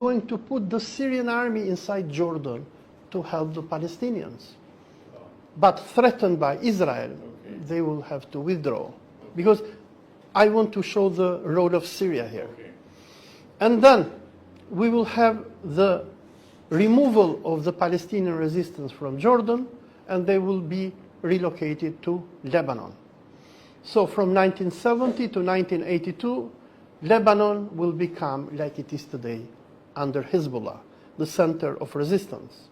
going to put the Syrian army inside Jordan to help the Palestinians. But threatened by Israel, they will have to withdraw. Because I want to show the role of Syria here. And then we will have the removal of the Palestinian resistance from Jordan, and they will be relocated to Lebanon. So from 1970 to 1982, Lebanon will become, like it is today, under Hezbollah, the center of resistance.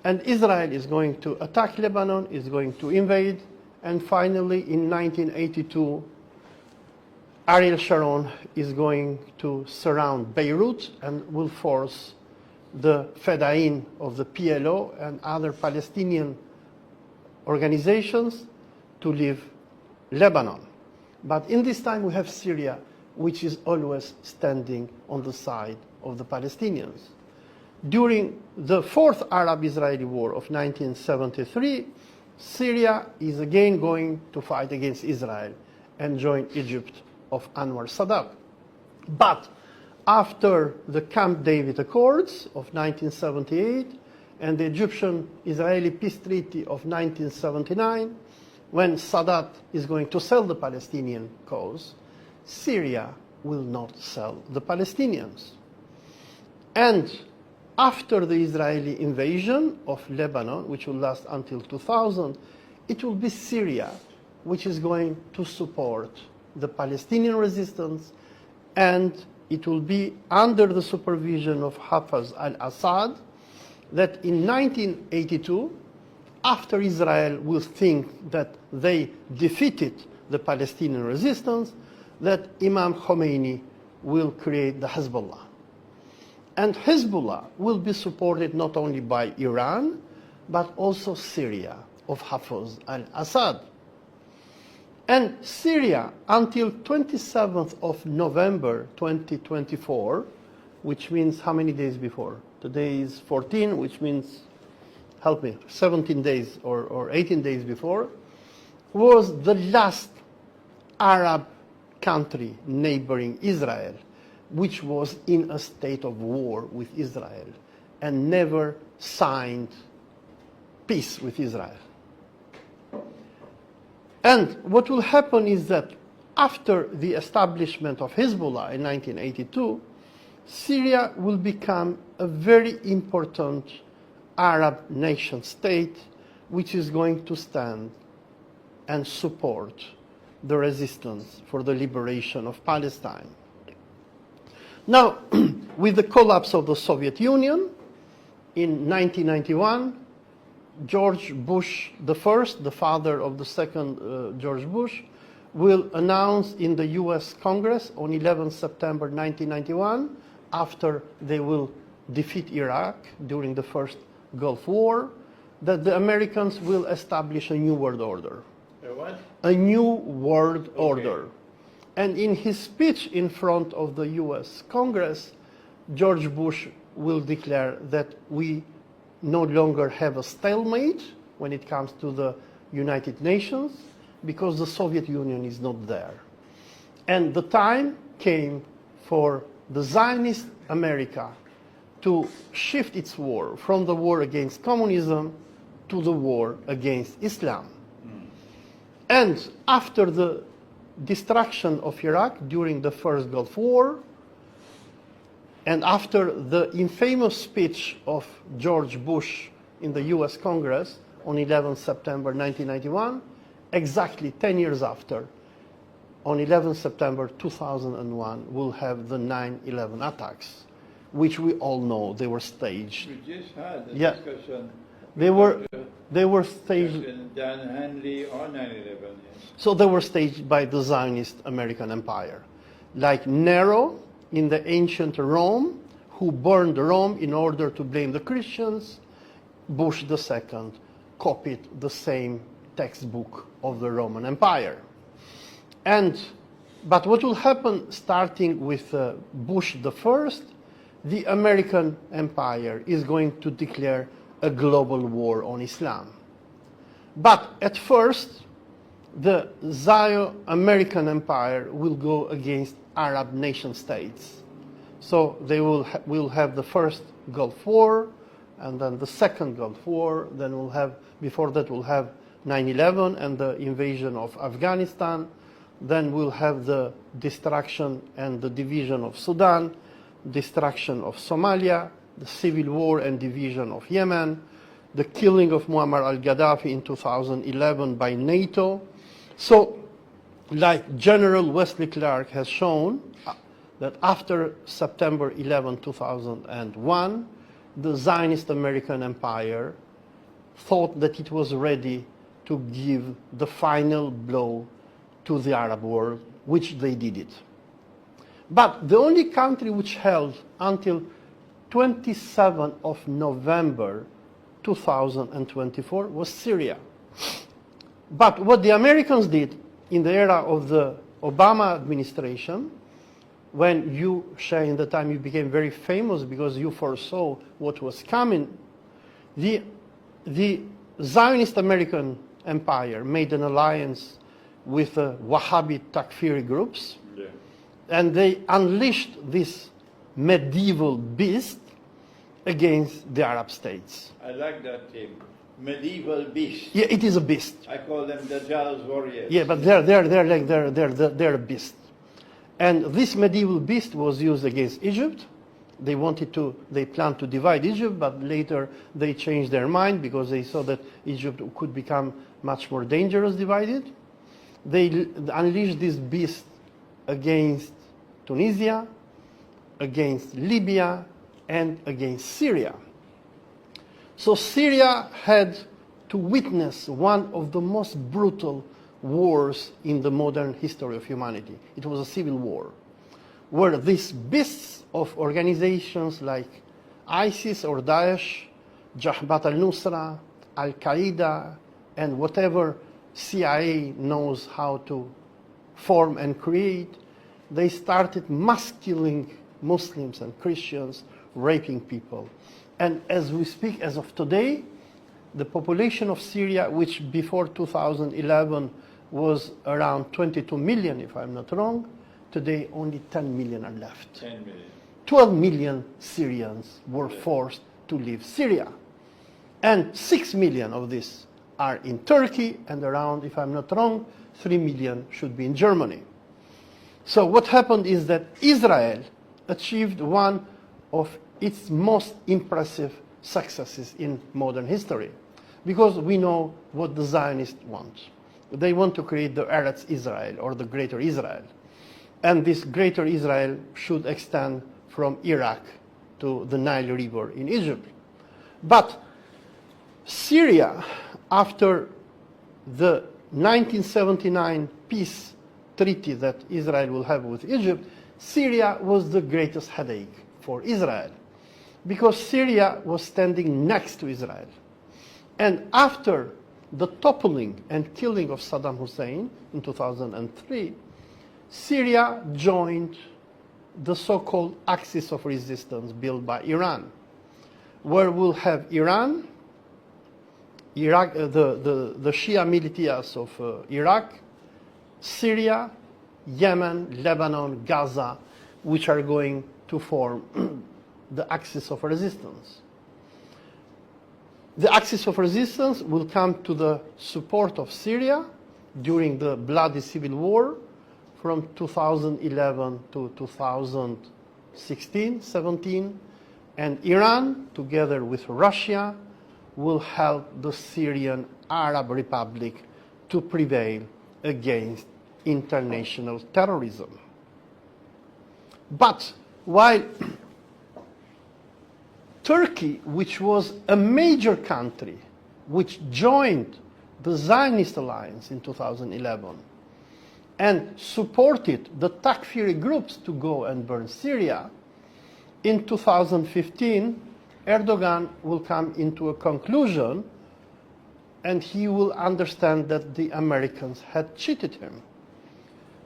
And Israel is going to attack Lebanon, is going to invade, and finally in 1982, Ariel Sharon is going to surround Beirut and will force the Fedayeen of the PLO and other Palestinian organizations to leave Lebanon. But in this time we have Syria, which is always standing on the side of the Palestinians. During the Fourth Arab-Israeli War of 1973, Syria is again going to fight against Israel and join Egypt of Anwar Sadat. But after the Camp David Accords of 1978 and the Egyptian-Israeli peace treaty of 1979, when Sadat is going to sell the Palestinian cause, Syria will not sell the Palestinians. And after the Israeli invasion of Lebanon, which will last until 2000, it will be Syria which is going to support the Palestinian resistance, and it will be under the supervision of Hafez al-Assad that in 1982, after Israel will think that they defeated the Palestinian resistance, that Imam Khomeini will create the Hezbollah. And Hezbollah will be supported not only by Iran, but also Syria of Hafez al-Assad. And Syria, until 27th of November 2024, which means how many days before? Today is 14, which means, help me, 17 days or 18 days before, was the last Arab country neighboring Israel, which was in a state of war with Israel and never signed peace with Israel. And what will happen is that after the establishment of Hezbollah in 1982, Syria will become a very important Arab nation state which is going to stand and support the resistance for the liberation of Palestine. Now, with the collapse of the Soviet Union in 1991, George Bush I, the father of the second George Bush, will announce in the US Congress on 11 September 1991, after they will defeat Iraq during the first Gulf War, that the Americans will establish a new world order. A what? A new world order. And in his speech in front of the US Congress, George Bush will declare that we no longer have a stalemate when it comes to the United Nations because the Soviet Union is not there. And the time came for the Zionist America to shift its war from the war against communism to the war against Islam. And after the destruction of Iraq during the first Gulf War, and after the infamous speech of George Bush in the US Congress on 11 September 1991, exactly 10 years after, on 11 September 2001, we'll have the 9/11 attacks, which we all know they were staged. We just had a Yeah. discussion. They were staged. President Dan Hanley on 9/11. Yes. So they were staged by the Zionist American Empire. Like Nero in the ancient Rome, who burned Rome in order to blame the Christians, Bush II copied the same textbook of the Roman Empire. But what will happen starting with Bush I, the American empire is going to declare a global war on Islam. But at first, the Zio-American empire will go against Arab nation states. So they will have the first Gulf War, and then the second Gulf War. Then we'll have, before that, we'll have 9/11 and the invasion of Afghanistan. Then we'll have the destruction and the division of Sudan, destruction of Somalia, the civil war and division of Yemen, the killing of Muammar al-Gaddafi in 2011 by NATO. So, like General Wesley Clark has shown, that after September 11, 2001, the Zionist American Empire thought that it was ready to give the final blow to the Arab world, which they did it. But the only country which held until 27th of November 2024 was Syria. But what the Americans did in the era of the Obama administration, when you, Sheikh, in the time you became very famous because you foresaw what was coming, the Zionist American Empire made an alliance with Wahhabi Takfiri groups, and they unleashed this medieval beast against the Arab states. I like that term, medieval beast. Yeah, it is a beast. I call them Dajjal's warriors. Yeah, but they're a beast. And this medieval beast was used against Egypt. They planned to divide Egypt, but later they changed their mind because they saw that Egypt could become much more dangerous divided. They unleashed this beast against Tunisia, against Libya, and against Syria. So Syria had to witness one of the most brutal wars in the modern history of humanity. It was a civil war, where these beasts of organizations like ISIS or Daesh, Jabhat al-Nusra, Al-Qaeda, and whatever CIA knows how to form and create, they started mass killing Muslims and Christians, raping people. And as we speak, as of today, the population of Syria, which before 2011 was around 22 million, if I'm not wrong, today only 10 million are left. 10 million. 12 million Syrians were forced to leave Syria. And 6 million of these are in Turkey, and around, if I'm not wrong, 3 million should be in Germany. So what happened is that Israel achieved one of its most impressive successes in modern history, because we know what the Zionists want. They want to create the rreth Israel, or the Greater Israel. And this Greater Israel should extend from Iraq to the Nile River in Egypt. But Syria, after the 1979 peace treaty that Israel will have with Egypt, Syria was the greatest headache for Israel, because Syria was standing next to Israel. And after the toppling and killing of Saddam Hussein in 2003, Syria joined the so-called axis of resistance built by Iran, where we'll have Iran, Iraq, the Shia militias of Iraq, Syria, Yemen, Lebanon, Gaza, which are going to form the axis of resistance. The axis of resistance will come to the support of Syria during the bloody civil war from 2011 to 2016, 17, and Iran, together with Russia, will help the Syrian Arab Republic to prevail against international terrorism. But while Turkey, which was a major country, which joined the Zionist alliance in 2011 and supported the Takfiri groups to go and burn Syria, in 2015, Erdogan will come into a conclusion and he will understand that the Americans had cheated him.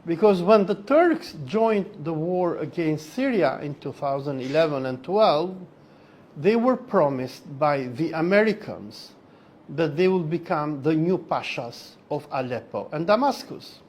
Because when the Turks joined the war against Syria in 2011 and 12, they were promised by the Americans that they will become the new pashas of Aleppo and Damascus.